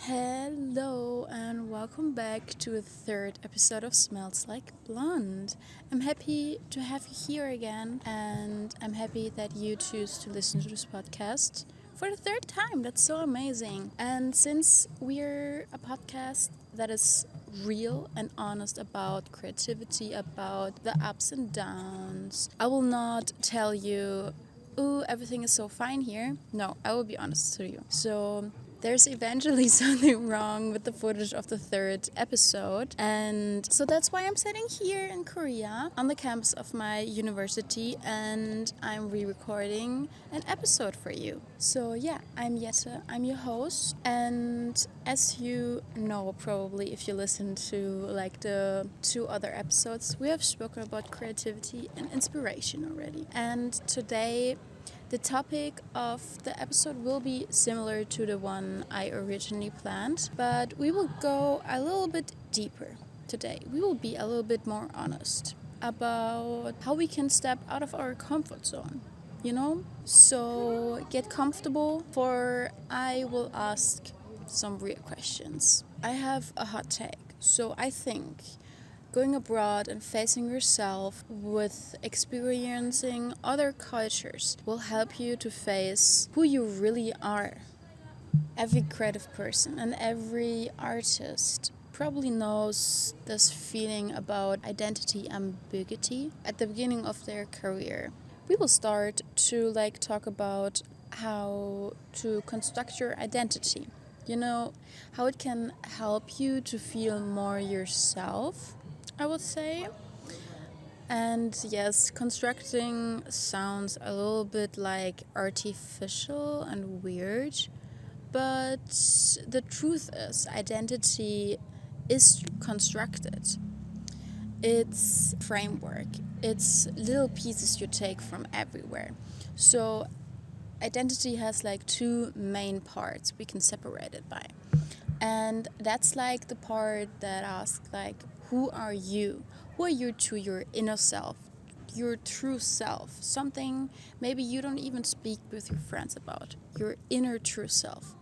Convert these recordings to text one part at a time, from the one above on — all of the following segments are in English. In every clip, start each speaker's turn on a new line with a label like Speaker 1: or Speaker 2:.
Speaker 1: Hello and welcome back to a third episode of Smells Like Blonde. I'm happy to have you here again, and I'm happy that you choose to listen to this podcast for the third time. That's so amazing. And since we're a podcast that is real and honest about creativity, about the ups and downs, I will not tell you, ooh, everything is so fine here. No, I will be honest to you. So there's eventually something wrong with the footage of the third episode. And so that's why I'm sitting here in Korea on the campus of my university and I'm re-recording an episode for you. So yeah, I'm Jette, I'm your host. And as you know, probably if you listen to like the two other episodes, we have spoken about creativity and inspiration already. And today the topic of the episode will be similar to the one I originally planned, but we will go a little bit deeper today. We will be a little bit more honest about how we can step out of our comfort zone, you know? So get comfortable, for I will ask some real questions. I have a hot take, so I think going abroad and facing yourself with experiencing other cultures will help you to face who you really are. Every creative person and every artist probably knows this feeling about identity ambiguity at the beginning of their career. We will start to talk about how to construct your identity. You know, how it can help you to feel more yourself, I would say. And yes, constructing sounds a little bit like artificial and weird, but the truth is, identity is constructed. It's framework, it's little pieces you take from everywhere. So, identity has like two main parts we can separate it by. And that's like the part that asks like, who are you? Who are you to your inner self, your true self? Something maybe you don't even speak with your friends about, your inner true self.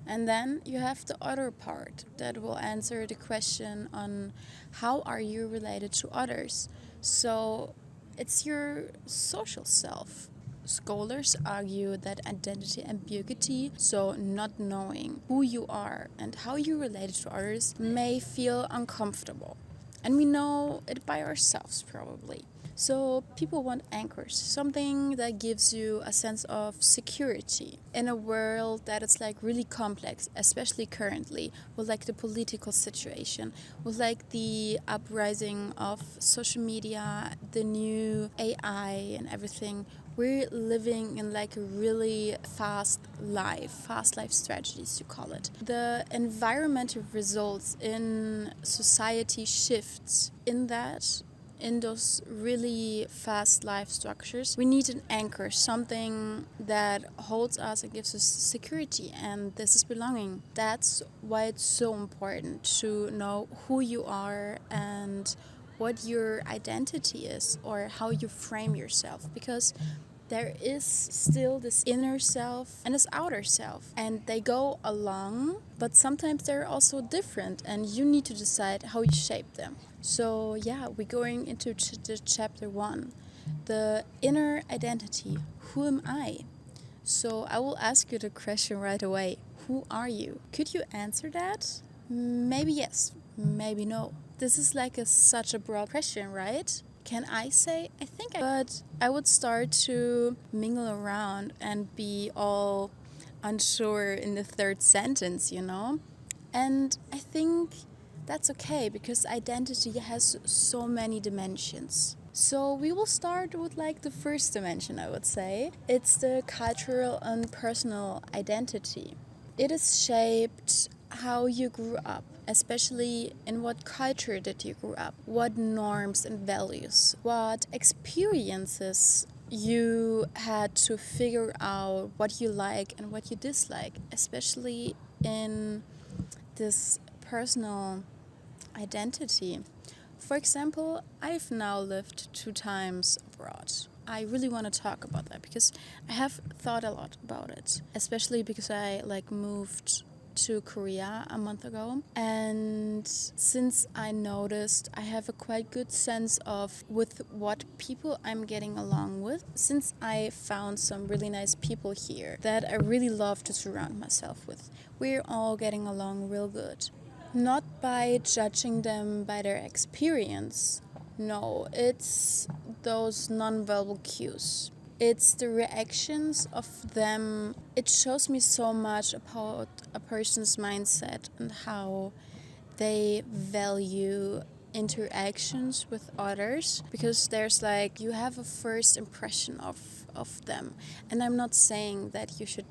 Speaker 1: And then you have the other part that will answer the question on how are you related to others. So it's your social self. Scholars argue that identity ambiguity, so not knowing who you are and how you relate to others, may feel uncomfortable. And we know it by ourselves probably. So people want anchors, something that gives you a sense of security in a world that is like really complex, especially currently with like the political situation, with like the uprising of social media, the new AI and everything. We're living in like a really fast life strategies, you call it. The environmental results in society shifts in those really fast life structures. We need an anchor, something that holds us and gives us security, and this is belonging. That's why it's so important to know who you are and what your identity is or how you frame yourself, because there is still this inner self and this outer self, and they go along, but sometimes they're also different, and you need to decide how you shape them. So yeah, we're going into the chapter 1, the inner identity. Who am I? So I will ask you the question right away. Who are you? Could you answer that? Maybe yes, maybe no. This is like such a broad question, right? Can I say? But I would start to mingle around and be all unsure in the third sentence, you know? And I think that's okay because identity has so many dimensions. So we will start with like the first dimension, I would say. It's the cultural and personal identity. It is shaped how you grew up, especially in what culture did you grow up, what norms and values, what experiences you had to figure out what you like and what you dislike, especially in this personal identity. For example, I've now lived 2 times abroad. I really want to talk about that because I have thought a lot about it, especially because I moved to Korea a month ago, and since I noticed I have a quite good sense of with what people I'm getting along with, since I found some really nice people here that I really love to surround myself with. We're all getting along real good. Not by judging them by their experience. No, it's those nonverbal cues. It's the reactions of them. It shows me so much about a person's mindset and how they value interactions with others, because there's like you have a first impression of them, and I'm not saying that you should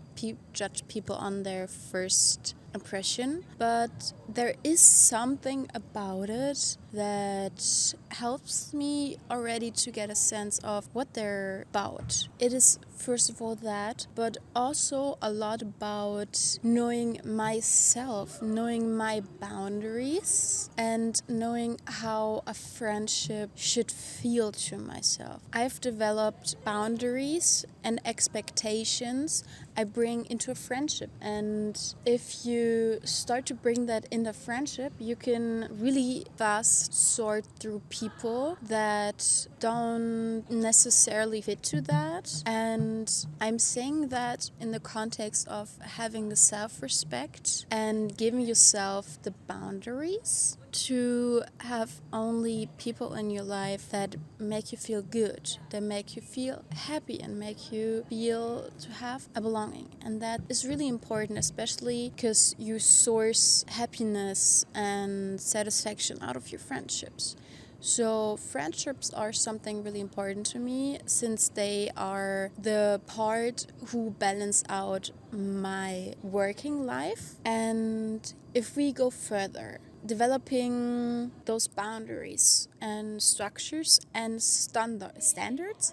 Speaker 1: judge people on their first impression, but there is something about it that helps me already to get a sense of what they're about. It is first of all that, but also a lot about knowing myself, knowing my boundaries, and knowing how a friendship should feel to myself. I've developed boundaries and expectations I bring into a friendship, and if you start to bring that in a friendship, you can really fast sort through people that don't necessarily fit to that. And I'm saying that in the context of having the self-respect and giving yourself the boundaries to have only people in your life that make you feel good, that make you feel happy and make you feel to have a belonging. And that is really important, especially because you source happiness and satisfaction out of your friendships. So friendships are something really important to me, since they are the part who balance out my working life. And if we go further, developing those boundaries and structures and standards,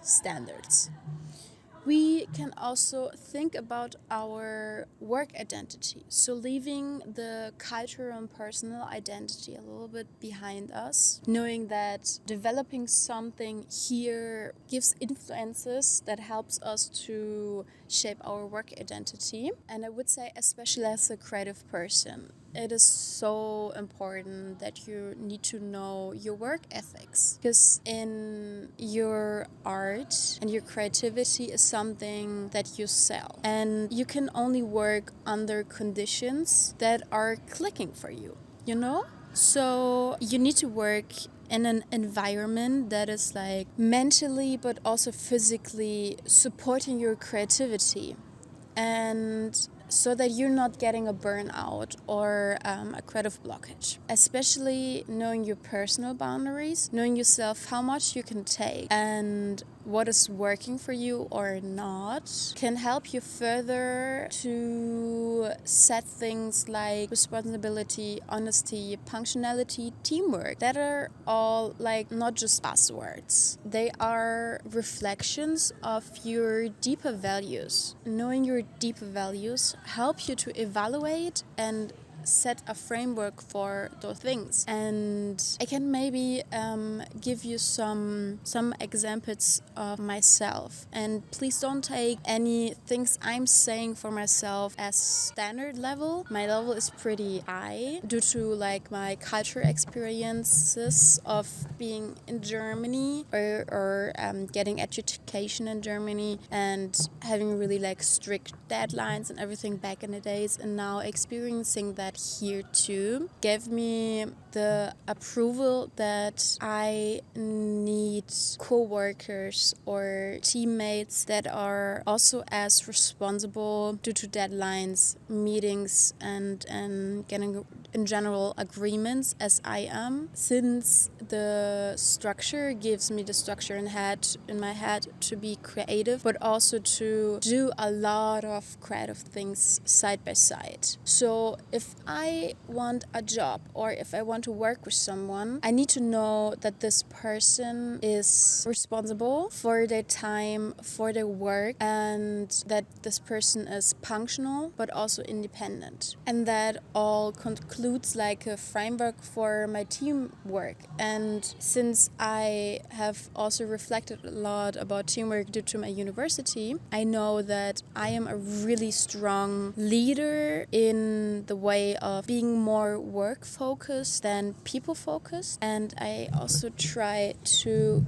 Speaker 1: we can also think about our work identity. So leaving the cultural and personal identity a little bit behind us, knowing that developing something here gives influences that helps us to shape our work identity. And I would say, especially as a creative person, it is so important that you need to know your work ethics, because in your art and your creativity is something that you sell, and you can only work under conditions that are clicking for you, you know? So you need to work in an environment that is like mentally but also physically supporting your creativity, and so that you're not getting a burnout or a creative blockage. Especially knowing your personal boundaries, knowing yourself how much you can take and what is working for you or not, can help you further to set things like responsibility, honesty, punctuality, teamwork, that are all like not just buzzwords. They are reflections of your deeper values. Knowing your deeper values help you to evaluate and set a framework for those things. And I can maybe give you some examples of myself, and please don't take any things I'm saying for myself as standard level. My level is pretty high due to like my cultural experiences of being in Germany or getting education in Germany and having really like strict deadlines and everything back in the days, and now experiencing that here too gave me the approval that I need co-workers or teammates that are also as responsible due to deadlines, meetings, and getting in general agreements as I am, since the structure gives me the structure in my head to be creative, but also to do a lot of creative things side by side. So if I want a job or if I want to work with someone, I need to know that this person is responsible for their time, for their work, and that this person is punctual but also independent, and that all concludes includes like a framework for my teamwork. And since I have also reflected a lot about teamwork due to my university, I know that I am a really strong leader in the way of being more work focused than people focused. And I also try to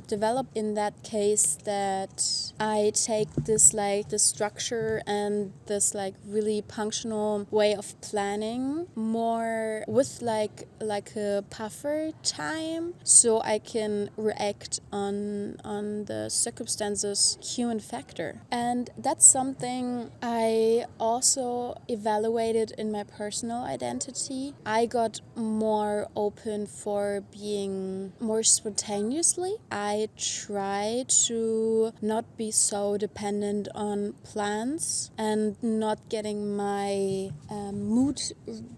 Speaker 1: develop in that case that I take this like the structure and this like really functional way of planning more with like a buffer time, so I can react on the circumstances human factor. And that's something I also evaluated in my personal identity. I got more open for being more spontaneously. I try to not be so dependent on plans and not getting my mood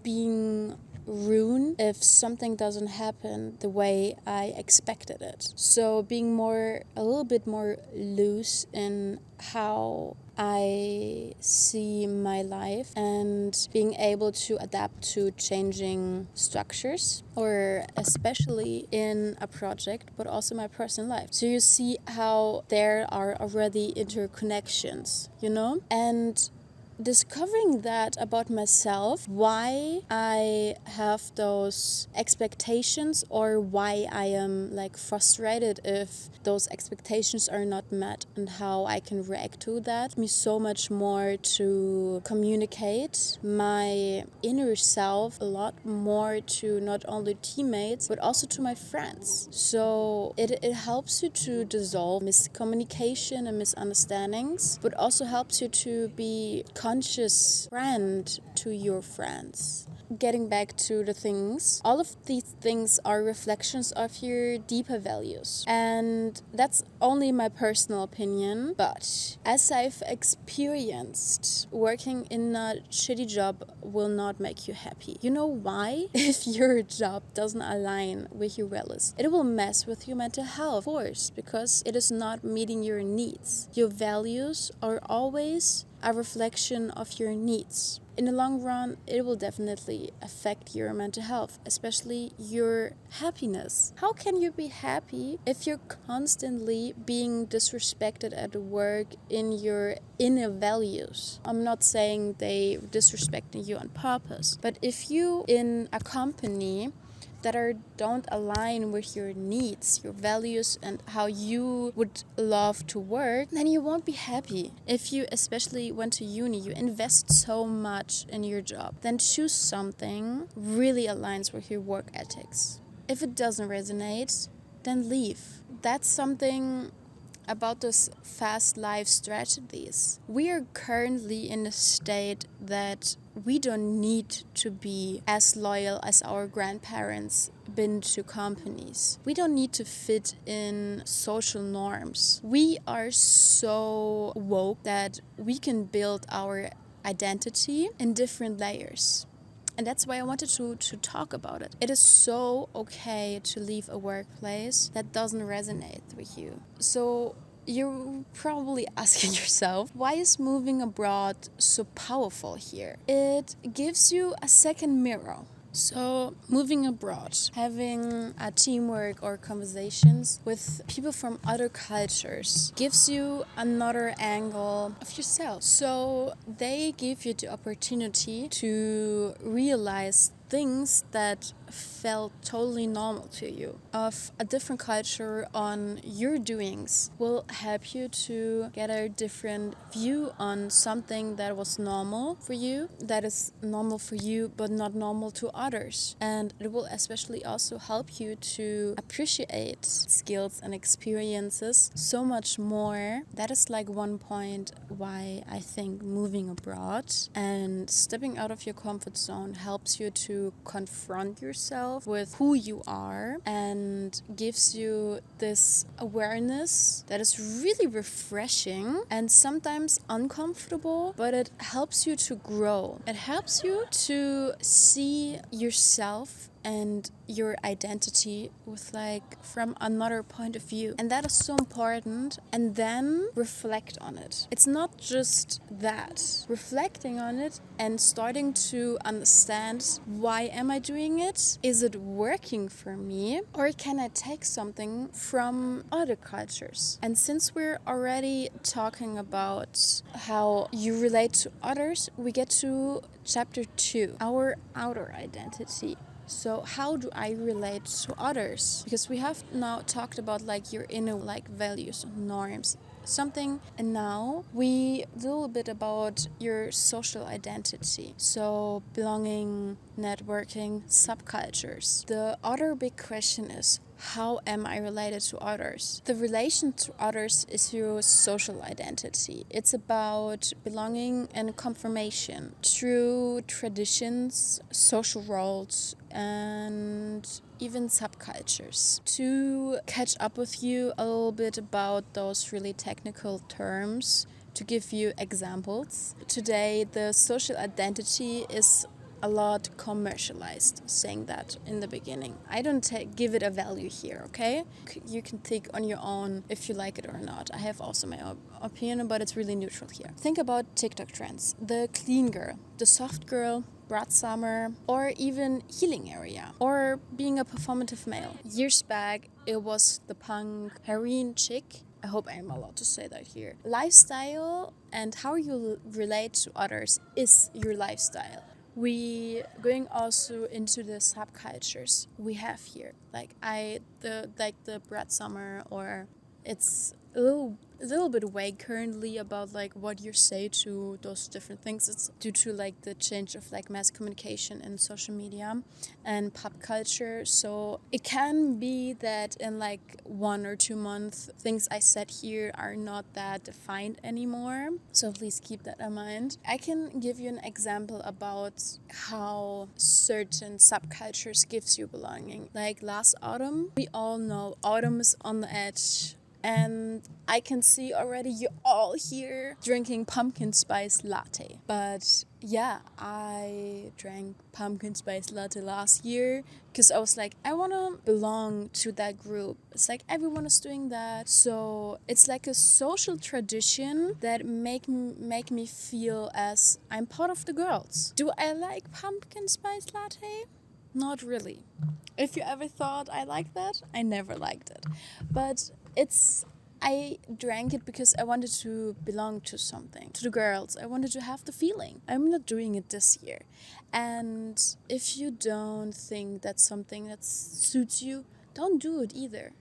Speaker 1: being ruined if something doesn't happen the way I expected it. So being a little bit more loose in how I see my life and being able to adapt to changing structures, or especially in a project, but also my personal life. So you see how there are already interconnections, And discovering that about myself, why I have those expectations or why I am like frustrated if those expectations are not met, and how I can react to that, me so much more to communicate my inner self a lot more to not only teammates but also to my friends. So it helps you to dissolve miscommunication and misunderstandings, but also helps you to be conscious friend to your friends. Getting back to the things, all of these things are reflections of your deeper values. And that's only my personal opinion. But as I've experienced, working in a shitty job will not make you happy. You know why? If your job doesn't align with your values, it will mess with your mental health, of course, because it is not meeting your needs. Your values are always a reflection of your needs. In the long run, it will definitely affect your mental health, especially your happiness. How can you be happy if you're constantly being disrespected at work in your inner values? I'm not saying they disrespecting you on purpose, but if you in a company that don't align with your needs, your values, and how you would love to work, then you won't be happy. If you especially went to uni, you invest so much in your job, then choose something really aligns with your work ethics. If it doesn't resonate, then leave. That's something about those fast life strategies. We are currently in a state that we don't need to be as loyal as our grandparents been to companies. We don't need to fit in social norms. We are so woke that we can build our identity in different layers. And that's why I wanted to talk about it. It is so okay to leave a workplace that doesn't resonate with you. So you're probably asking yourself, why is moving abroad so powerful here? It gives you a second mirror. So moving abroad, having a teamwork or conversations with people from other cultures gives you another angle of yourself. So they give you the opportunity to realize things that felt totally normal to you. Of a different culture on your doings will help you to get a different view on something that was normal for you, that is normal for you but not normal to others. And it will especially also help you to appreciate skills and experiences so much more. That is like one point why I think moving abroad and stepping out of your comfort zone helps you to confront yourself with who you are and gives you this awareness that is really refreshing and sometimes uncomfortable, but it helps you to grow. It helps you to see yourself and your identity with like from another point of view. And that is so important. And then reflect on it. It's not just that. Reflecting on it and starting to understand, why am I doing it? Is it working for me? Or can I take something from other cultures? And since we're already talking about how you relate to others, we get to chapter 2, our outer identity. So how do I relate to others? Because we have now talked about like your inner like values, norms, something, and now we do a little bit about your social identity. So belonging, networking, subcultures. The other big question is, how am I related to others? The relation to others is your social identity. It's about belonging and confirmation through traditions, social roles, and even subcultures. To catch up with you a little bit about those really technical terms, to give you examples. Today, the social identity is a lot commercialized, saying that in the beginning. I don't give it a value here, okay? You can think on your own if you like it or not. I have also my own opinion, but it's really neutral here. Think about TikTok trends. The clean girl, the soft girl, brat summer, or even healing area, or being a performative male. Years back, it was the punk heroine chick. I hope I'm allowed to say that here. Lifestyle and how you relate to others is your lifestyle. We going also into the subcultures we have here, like the brat summer, or it's a little bit vague currently about like what you say to those different things. It's due to like the change of like mass communication and social media and pop culture. So it can be that in like 1 or 2 months, things I said here are not that defined anymore. So please keep that in mind. I can give you an example about how certain subcultures gives you belonging. Like last autumn, we all know autumn is on the edge. And I can see already you all here drinking pumpkin spice latte. But yeah, I drank pumpkin spice latte last year because I was like, I want to belong to that group. It's like everyone is doing that. So it's like a social tradition that make me feel as I'm part of the girls. Do I like pumpkin spice latte? Not really. If you ever thought I liked that, I never liked it. But I drank it because I wanted to belong to something, to the girls. I wanted to have the feeling. I'm not doing it this year. And if you don't think that's something that suits you, don't do it either.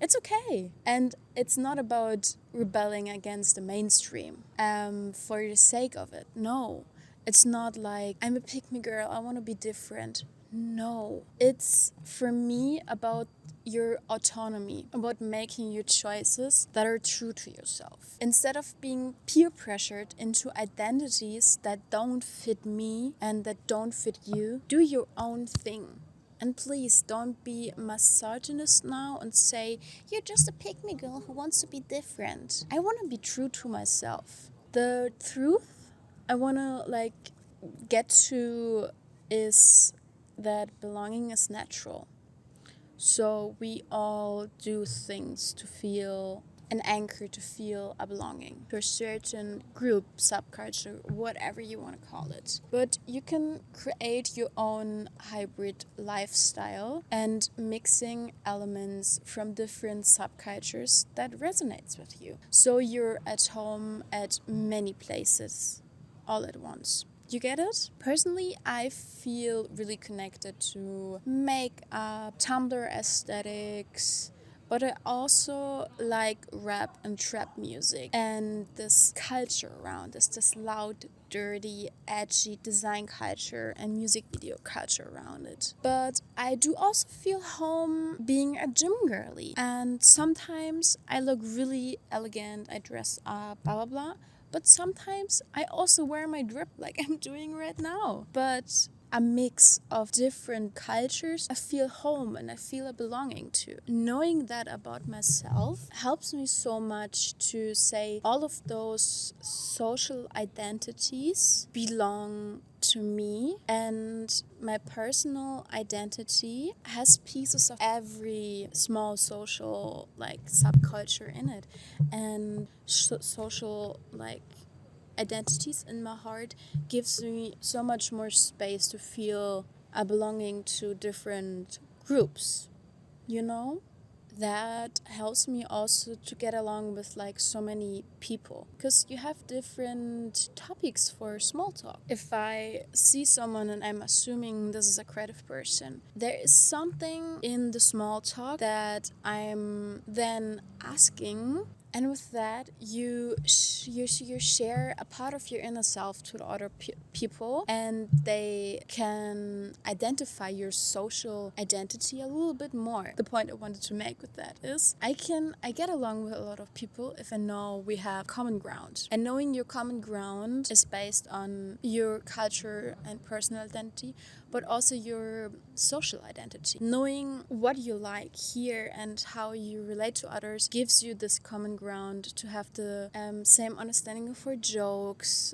Speaker 1: It's okay. And it's not about rebelling against the mainstream for the sake of it. No. It's not like, I'm a pick-me girl, I want to be different. No. It's, for me, about your autonomy, about making your choices that are true to yourself. Instead of being peer pressured into identities that don't fit me and that don't fit you, do your own thing. And please don't be misogynist now and say, you're just a pick-me girl who wants to be different. I want to be true to myself. The truth I want to get to is that belonging is natural. So we all do things to feel an anchor, to feel a belonging to a certain group, subculture, whatever you want to call it. But you can create your own hybrid lifestyle and mixing elements from different subcultures that resonates with you. So you're at home at many places all at once. You get it? Personally, I feel really connected to makeup, Tumblr aesthetics, but I also like rap and trap music and this culture around this loud, dirty, edgy design culture and music video culture around it. But I do also feel home being a gym girly, and sometimes I look really elegant, I dress up, blah blah blah. But sometimes I also wear my drip like I'm doing right now. But a mix of different cultures I feel home and I feel a belonging to. Knowing that about myself helps me so much to say all of those social identities belong to me, and my personal identity has pieces of every small social subculture in it, and social identities in my heart gives me so much more space to feel a belonging to different groups, you know? That helps me also to get along with so many people, because you have different topics for small talk. If I see someone and I'm assuming this is a creative person, there is something in the small talk that I'm then asking, and with that, you share a part of your inner self to the other people, and they can identify your social identity a little bit more. The point I wanted to make with that is I get along with a lot of people if I know we have common ground. And knowing your common ground is based on your culture and personal identity, but also your social identity. Knowing what you like here and how you relate to others gives you this common ground to have the same understanding for jokes,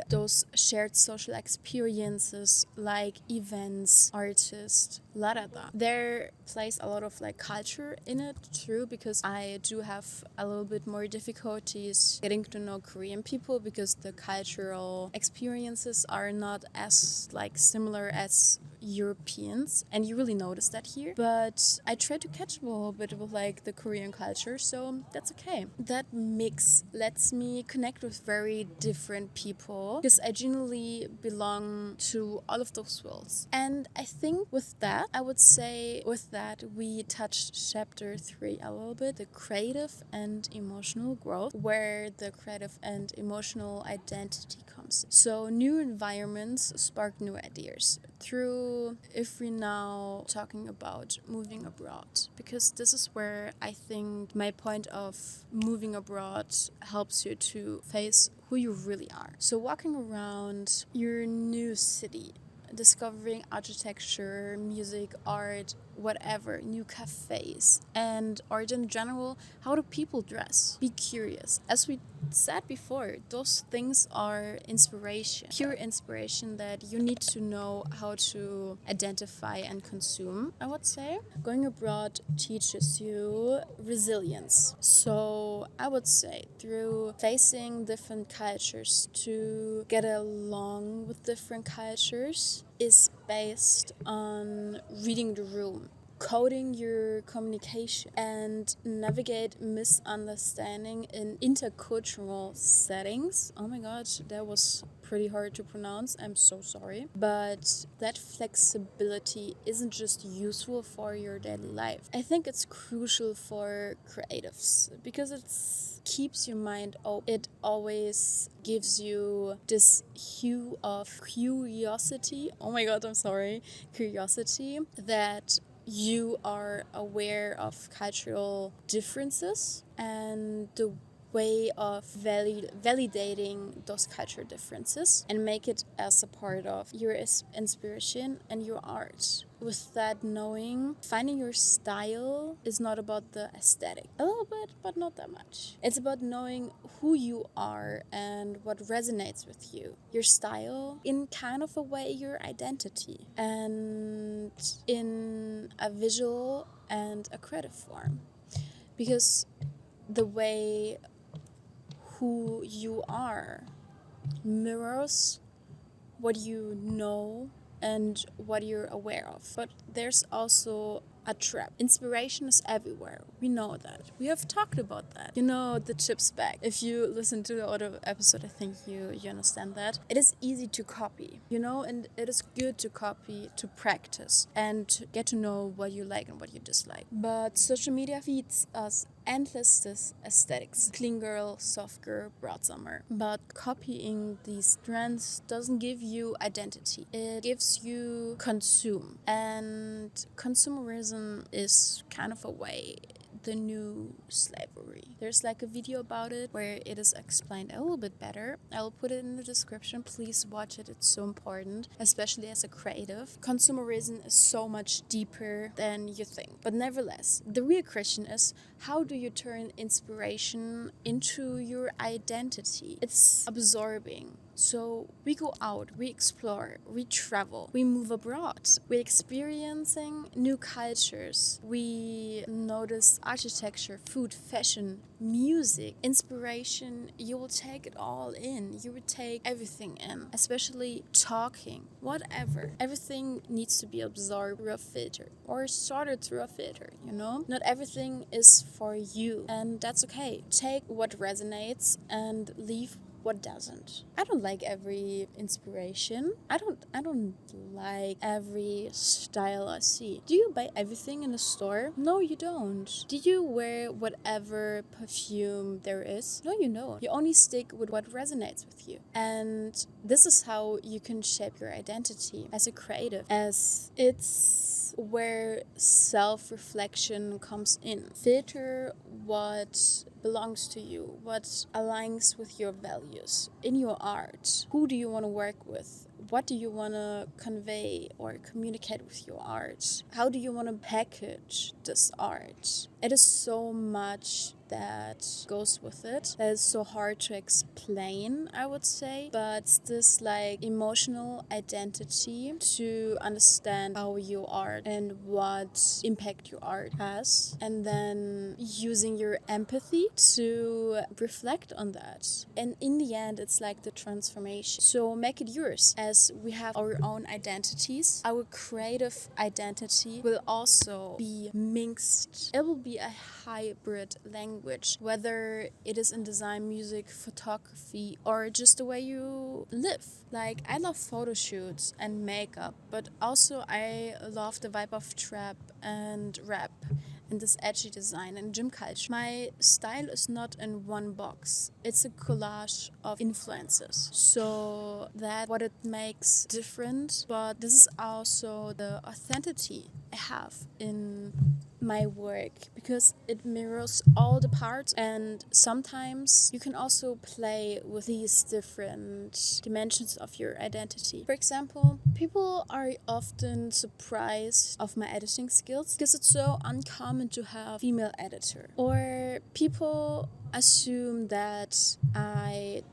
Speaker 1: those shared social experiences like events, artists, la da da. There plays a lot of culture in it, true, because I do have a little bit more difficulties getting to know Korean people because the cultural experiences are not as similar as Europeans, and you really notice that here. But I try to catch a little bit with the Korean culture, so that's okay. That mix lets me connect with very different people because I genuinely belong to all of those worlds. And I think with that, I would say with that we touched chapter 3 a little bit, the creative and emotional growth, where the creative and emotional identity comes in. So new environments spark new ideas through, if we're now talking about moving abroad, because this is where I think my point of moving abroad helps you to face who you really are. So walking around your new city, discovering architecture, music, art, whatever, new cafes, and art in general, how do people dress? Be curious. As we said before, those things are inspiration, pure inspiration that you need to know how to identify and consume, I would say. Going abroad teaches you resilience. So I would say through facing different cultures, to get along with different cultures is based on reading the room, coding your communication, and navigate misunderstanding in intercultural settings. Oh my god, that was pretty hard to pronounce. I'm so sorry. But that flexibility isn't just useful for your daily life. I think it's crucial for creatives because it's keeps your mind open. It always gives you this hue of curiosity. Oh my god, I'm sorry. Curiosity that you are aware of cultural differences and the way of validating those cultural differences and make it as a part of your inspiration and your art. With that knowing, finding your style is not about the aesthetic. A little bit, but not that much. It's about knowing who you are and what resonates with you. Your style, in kind of a way, your identity. And in a visual and a creative form. Because the way who you are mirrors what you know and what you're aware of. But there's also a trap. Inspiration is everywhere. We know that. We have talked about that. You know, the chips bag. If you listen to the other episode, I think you understand that. It is easy to copy, and it is good to copy, to practice, and to get to know what you like and what you dislike. But social media feeds us endless this aesthetics. Clean girl, soft girl, broad summer. But copying these trends doesn't give you identity. It gives you consume. And consumerism is kind of a way the new slavery. There's like a video about it where it is explained a little bit better. I'll put it in the description. Please watch it. It's so important, especially as a creative. Consumerism is so much deeper than you think. But nevertheless, the real question is, how do you turn inspiration into your identity? It's absorbing. So we go out, we explore, we travel, we move abroad, we're experiencing new cultures, we notice architecture, food, fashion, music, inspiration. You will take it all in. You will take everything in, especially talking, whatever. Everything needs to be absorbed through a filter or sorted through a filter, you know? Not everything is for you, and that's okay. Take what resonates and leave what doesn't. I don't like every inspiration. I don't like every style I see. Do you buy everything in a store? No, you don't. Do you wear whatever perfume there is? No, you don't. You only stick with what resonates with you. And this is how you can shape your identity as a creative, as it's where self-reflection comes in. Filter what belongs to you, what aligns with your values in your art. Who do you want to work with? What do you want to convey or communicate with your art? How do you want to package this art? It is so much that goes with it that is so hard to explain, I would say. But it's this like emotional identity to understand how you art and what impact your art has, and then using your empathy to reflect on that. And in the end, it's like the transformation. So make it yours, as we have our own identities. Our creative identity will also be mixed. It will be a hybrid language, whether it is in design, music, photography, or just the way you live. Like, I love photo shoots and makeup, but also I love the vibe of trap and rap and this edgy design and gym culture. My style is not in one box. It's a collage of influences. So that's what it makes different, but this is also the authenticity I have in my work, because it mirrors all the parts, and sometimes you can also play with these different dimensions of your identity. For example, people are often surprised of my editing skills because it's so uncommon to have female editor, or people assume that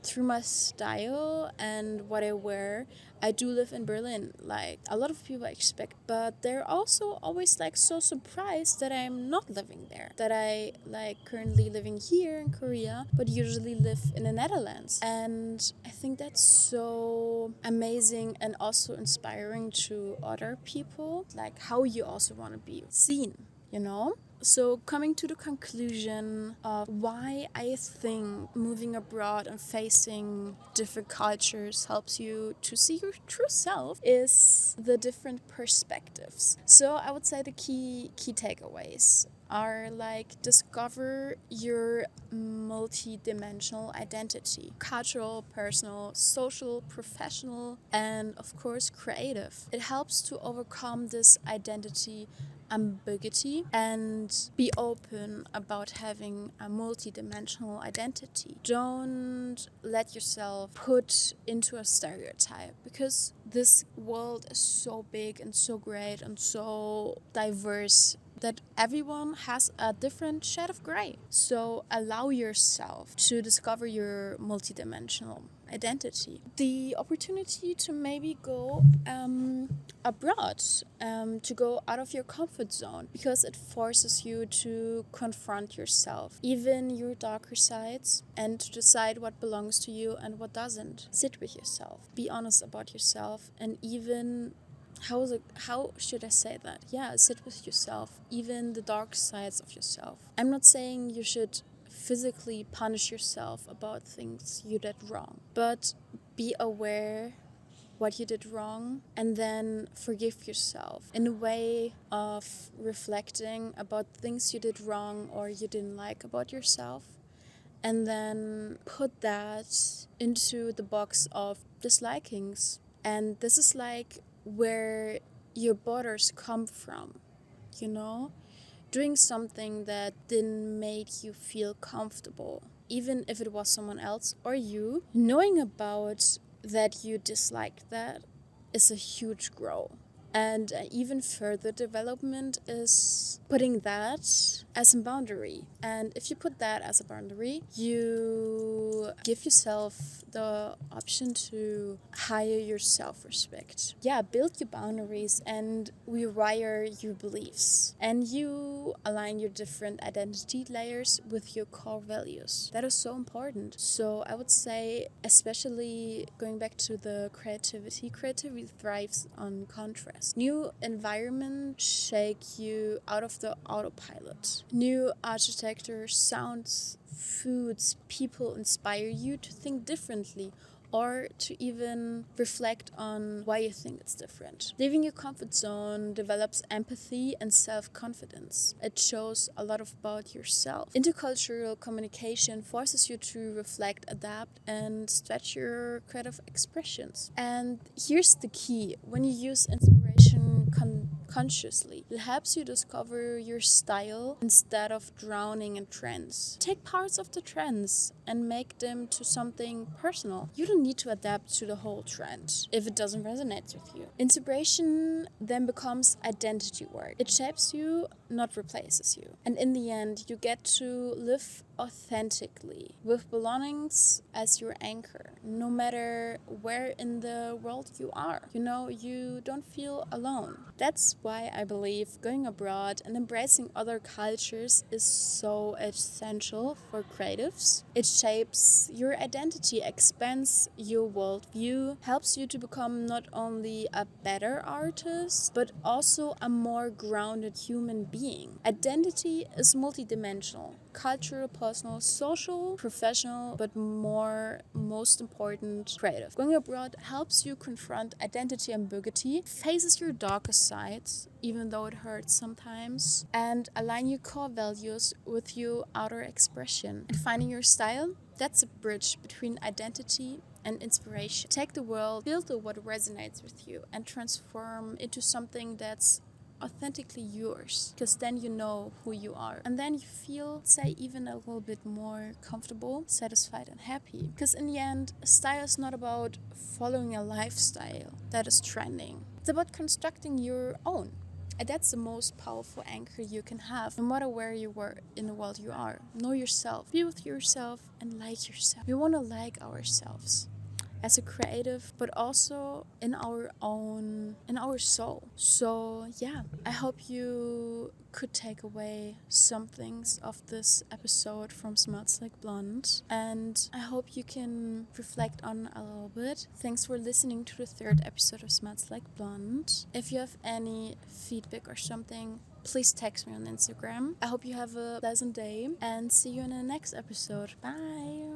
Speaker 1: through my style and what I wear, I do live in Berlin, like a lot of people expect, but they're also always like so surprised that I'm not living there, that I like currently living here in Korea, but usually live in the Netherlands. And I think that's so amazing and also inspiring to other people, like how you also want to be seen, you know? So coming to the conclusion of why I think moving abroad and facing different cultures helps you to see your true self is the different perspectives. So I would say the key takeaways are like, discover your multi-dimensional identity: cultural, personal, social, professional, and of course creative. It helps to overcome this identity ambiguity and be open about having a multi-dimensional identity. Don't let yourself put into a stereotype, because this world is so big and so great and so diverse that everyone has a different shade of gray. So allow yourself to discover your multidimensional identity. The opportunity to maybe go abroad, to go out of your comfort zone, because it forces you to confront yourself, even your darker sides, and to decide what belongs to you and what doesn't. Sit with yourself, be honest about yourself, and even how should I say that? Yeah, sit with yourself, even the dark sides of yourself. I'm not saying you should physically punish yourself about things you did wrong, but be aware what you did wrong, and then forgive yourself in a way of reflecting about things you did wrong or you didn't like about yourself, and then put that into the box of dislikings. And this is like where your borders come from, you know? doing something that didn't make you feel comfortable, even if it was someone else or you. Knowing about that you disliked that is a huge growth. And even further development is putting that as a boundary. And if you put that as a boundary, you give yourself the option to hire your self-respect. Yeah, build your boundaries and rewire your beliefs. And you align your different identity layers with your core values. That is so important. So I would say, especially going back to the creativity thrives on contrast. New environments shake you out of the autopilot. New architecture, sounds, foods, people inspire you to think differently or to even reflect on why you think it's different. Leaving your comfort zone develops empathy and self-confidence. It shows a lot about yourself. Intercultural communication forces you to reflect, adapt, and stretch your creative expressions. And here's the key: when you use inspiration consciously, it helps you discover your style instead of drowning in trends. Take parts of the trends and make them to something personal. You don't need to adapt to the whole trend if it doesn't resonate with you. Inspiration then becomes identity work. It shapes you, not replaces you. And in the end, you get to live authentically with belongings as your anchor, no matter where in the world you are. You don't feel alone. That's why I believe going abroad and embracing other cultures is so essential for creatives. It shapes your identity, expands your worldview, helps you to become not only a better artist, but also a more grounded human being. Identity is multidimensional: cultural, personal, social, professional, but most important, creative. Going abroad helps you confront identity ambiguity, faces your darker sides, even though it hurts sometimes, and align your core values with your outer expression. And finding your style, that's a bridge between identity and inspiration. Take the world, filter what resonates with you, and transform into something that's authentically yours, because then you know who you are, and then you feel, say, even a little bit more comfortable, satisfied, and happy. Because in the end, style is not about following a lifestyle that is trending. It's about constructing your own. And that's the most powerful anchor you can have, no matter where you were in the world you are. Know yourself, be with yourself, and like yourself. We want to like ourselves as a creative, but also in our soul. So yeah, I hope you could take away some things of this episode from Smells Like Blonde, and I hope you can reflect on a little bit. Thanks for listening to the 3rd episode of Smells Like Blonde. If you have any feedback or something, please text me on Instagram. I hope you have a pleasant day and see you in the next episode. Bye!